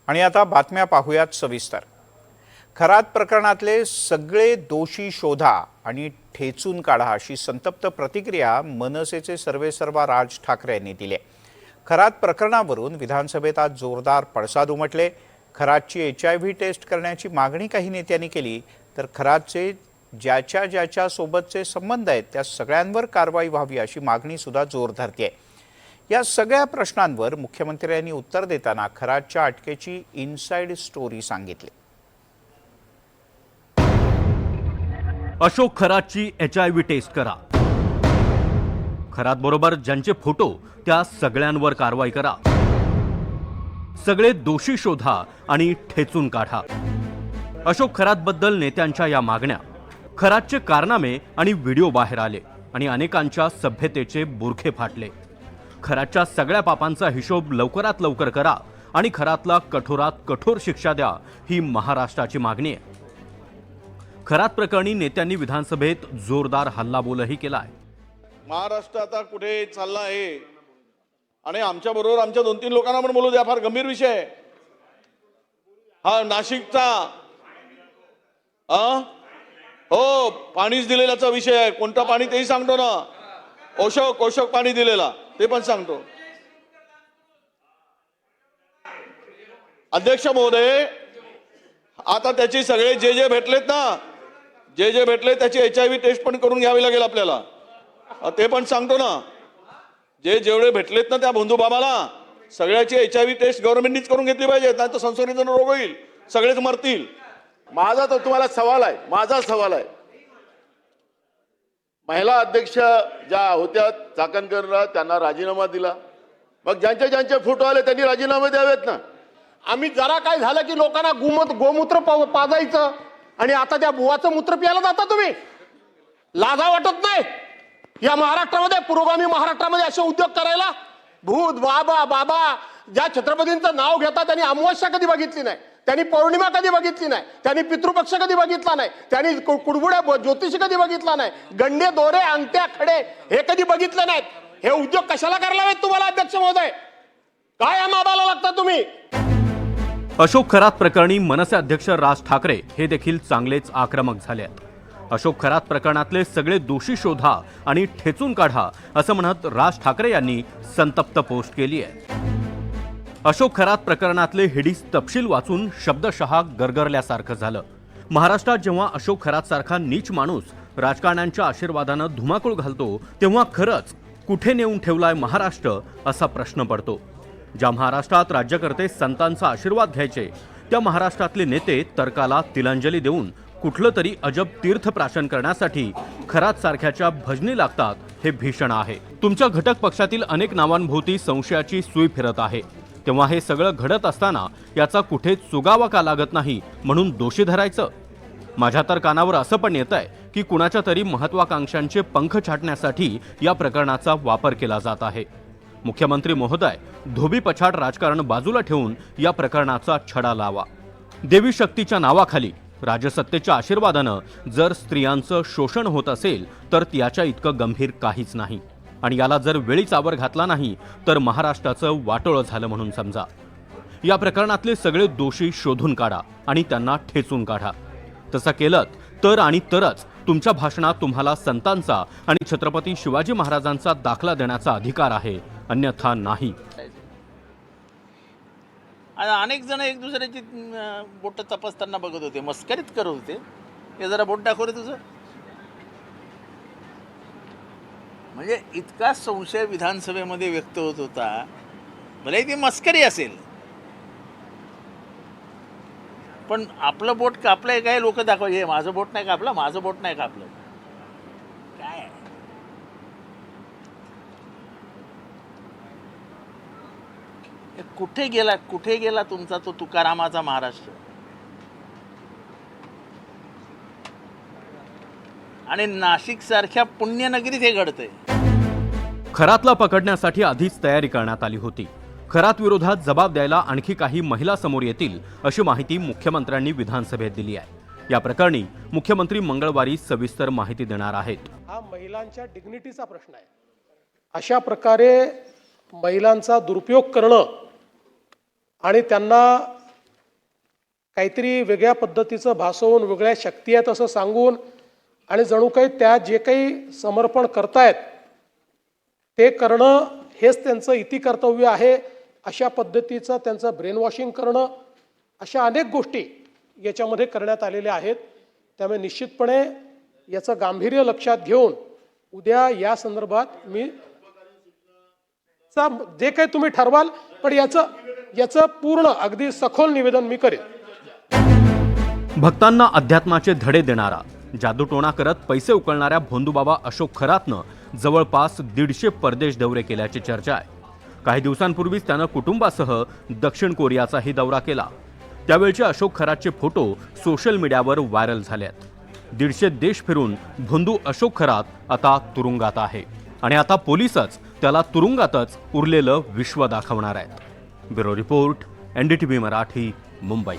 आणि आता बातम्या पाहूयात सविस्तर। खरात प्रकरणातले सगळे दोषी शोधा आणि ठेचून काढा अशी संतप्त प्रतिक्रिया मनसेचे सर्वेसर्वा राज ठाकरे यांनी दिली। खरात प्रकरणावरून विधानसभेत आज जोरदार पडसाद उमटले। खरातची HIV टेस्ट करण्याची मागणी काही नेत्यांनी केली, तर खरातचे ज्याच्या सोबतचे संबंध आहेत त्या सगळ्यांवर कारवाई व्हावी अशी मागणी सुद्धा जोर धरते। या सगळ्या प्रश्नांवर मुख्यमंत्र्यांनी उत्तर देताना खरातच्या अटकेची इनसाइड स्टोरी सांगितली। अशोक खरातची HIV टेस्ट करा। खरात बरोबर ज्यांचे फोटो त्या सगळ्यांवर कारवाई करा। सगळे दोषी शोधा आणि ठेचून काढा। अशोक खरात बद्दल नेत्यांच्या या मागण्या, खरातचे कारनामे आणि व्हिडिओ बाहेर आले आणि अनेकांच्या सभ्यतेचे बुरखे फाटले। खरातच्या सगळ्या पापांचा हिशोब लवकरात लवकर करा आणि खरातला कठोरात कठोर शिक्षा द्या, ही महाराष्ट्राची मागणी आहे। खरात प्रकरणी नेत्यांनी विधानसभेत जोरदार हल्लाबोलही केलाय। महाराष्ट्र आता कुठे चालला आहे आणि आमच्या बरोबर आमच्या 2-3 लोकांना पण बोलू द्या, फार गंभीर विषय आहे हा नाशिकचा। हो, पाणीच दिलेल्याचा विषय आहे। कोणतं पाणी तेही सांगतो ना, ओशोक पाणी दिलेला ते पण सांगतो। अध्यक्ष महोदय, आता त्याची सगळे जे भेटलेत ना, जे भेटले त्याची HIV टेस्ट पण करून घ्यावी लागेल आपल्याला, ते पण सांगतो ना। जेवढे भेटलेत ना त्या बंधू बाबाला सगळ्याची HIV टेस्ट गव्हर्नमेंटनीच करून घेतली पाहिजे, नाही तर संसर्गजन्य रोग होईल, सगळेच मरतील। माझा तर तुम्हाला सवाल आहे, माझा सवाल आहे, महिला अध्यक्ष ज्या होत्या चाकणकरला त्यांना राजीनामा दिला, मग ज्यांचे फोटो आले त्यांनी राजीनामे द्यावेत ना। आम्ही जरा काय झालं की लोकांना गोमूत्र पाजायचं आणि आता त्या बुवाचं मूत्र प्यायला जाता तुम्ही, लाजा वाटत नाही या महाराष्ट्रामध्ये, पुरोगामी महाराष्ट्रामध्ये असे उद्योग करायला? भूत बाबा ज्या छत्रपतींचं नाव घेतात त्यांनी अमावस्या कधी बघितली नाही, त्यांनी पौर्णिमा कधी बघितली नाही, त्यांनी पितृपक्ष कधी बघितला नाही, त्यांनी कुडबुड्या ज्योतिषी कधी बघितला नाही, गंडे दोरे अंगठ्या खडे हे कधी बघितले नाहीत। हे उद्योग कशाला करायला हवेत तुम्हाला अध्यक्ष महोदय? काय आम्हाला लागता तुम्ही? अशोक खरात प्रकरणी मनसे अध्यक्ष राज ठाकरे हे देखील चांगलेच आक्रमक झाले आहेत। अशोक खरात प्रकरणातले सगळे दोषी शोधा आणि ठेचून काढा असं म्हणत राज ठाकरे यांनी संतप्त पोस्ट केली आहे। अशोक खरात प्रकरणातले हिडीस तपशील वाचून शब्दशः गरगरल्यासारखं झालं। महाराष्ट्रात जेव्हा अशोक खरात सारखा नीच माणूस राजकारण्यांच्या आशीर्वादानं धुमाकूळ घालतो, तेव्हा खरंच कुठे नेऊन ठेवलाय महाराष्ट्र असा प्रश्न पडतो। ज्या महाराष्ट्रात राज्यकर्ते संतांचा आशीर्वाद घ्यायचे, त्या महाराष्ट्रातले नेते तर्काला तिलांजली देऊन कुठलं तरी अजब तीर्थप्राशन करण्यासाठी खरात सारख्याच्या भजनी लागतात, हे भीषण आहे। तुमच्या घटक पक्षातील अनेक नावांभोवती संशयाची सुई फिरत आहे, तेव्हा हे सगळं घडत असताना याचा कुठेच सुगावा का लागत नाही म्हणून दोषी धरायचं? माझ्या तर कानावर असं पण येत आहे की कुणाच्या तरी महत्वाकांक्षांचे पंख छाटण्यासाठी या प्रकरणाचा वापर केला जात आहे। मुख्यमंत्री महोदय, धोबी पछाड राजकारण बाजूला ठेवून या प्रकरणाचा छडा लावा। देवी शक्तीच्या नावाखाली राजसत्तेच्या आशीर्वादानं जर स्त्रियांचं शोषण होत असेल तर त्याच्या इतकं गंभीर काहीच नाही, आणि याला जर वेळीच आवर घातला नाही तर महाराष्ट्राचं वाटोळं झालं म्हणून समजा। या प्रकरणातले सगळे दोषी शोधून काढा आणि त्यांना ठेचून काढा। तसं केलं तर आणि तरच तुमच्या भाषणात तुम्हाला संतांचा आणि छत्रपती शिवाजी महाराजांचा दाखला देण्याचा अधिकार आहे, अन्यथा नाही। अनेक जण एक दुसऱ्याची बोट तपासताना बघत होते, मस्करीत करत होते, हे जरा बोट दाखव रे तुझं। म्हणजे इतका संशय विधानसभेमध्ये व्यक्त होत होता, भले ती मस्करी असेल, पण आपलं बोट कापलंय काय लोक दाखवायचे, माझं बोट नाही कापलं, माझं बोट नाही कापलं, काय कुठे गेला तुमचा तो तुकारामाचा महाराष्ट्र? आणि नाशिक सारख्या पुण्यनगरीत हे घडतंय। खरातला पकडण्यासाठी आधीच तयारी करण्यात आली होती। खरात विरोधात जबाब द्यायला आणखी काही महिला समोर येतील अशी माहिती मुख्यमंत्र्यांनी विधानसभेत दिली आहे। या प्रकरणी मुख्यमंत्री मंगळवारी सविस्तर माहिती देणार आहेत। हा महिलांच्या डिग्निटीचा प्रश्न आहे। अशा प्रकारे महिलांचा दुरुपयोग करणं आणि त्यांना काहीतरी वेगळ्या पद्धतीचं भासवून वेगळ्या शक्ती आहेत असं सांगून आणि जणू काही त्या जे काही समर्पण करतायत ते करणं हेच त्यांचं इति कर्तव्य आहे, अशा पद्धतीचं त्यांचं ब्रेन वॉशिंग करणं, अशा अनेक गोष्टी याच्यामध्ये करण्यात आलेल्या आहेत. त्यामुळे निश्चितपणे याचं गांभीर्य लक्षात घेऊन उद्या या संदर्भात मी जे काही तुम्ही ठरवाल पण याचं पूर्ण अगदी सखोल निवेदन मी करेन. भक्तांना अध्यात्माचे धडे देणारा, जादूटोणा करत पैसे उकळणाऱ्या भोंदूबाबा अशोक खरातनं जवळपास 150 परदेश दौरे केल्याची चर्चा आहे. काही दिवसांपूर्वीच त्यानं कुटुंबासह दक्षिण कोरियाचाही दौरा केला. त्यावेळचे अशोक खरातचे फोटो सोशल मीडियावर व्हायरल झाले आहेत. 150 देश फिरून भोंदू अशोक खरात आता तुरुंगात आहे आणि आता पोलिसच त्याला तुरुंगातच उरलेलं विश्व दाखवणार आहेत. Bureau report, NDTV Marathi, Mumbai.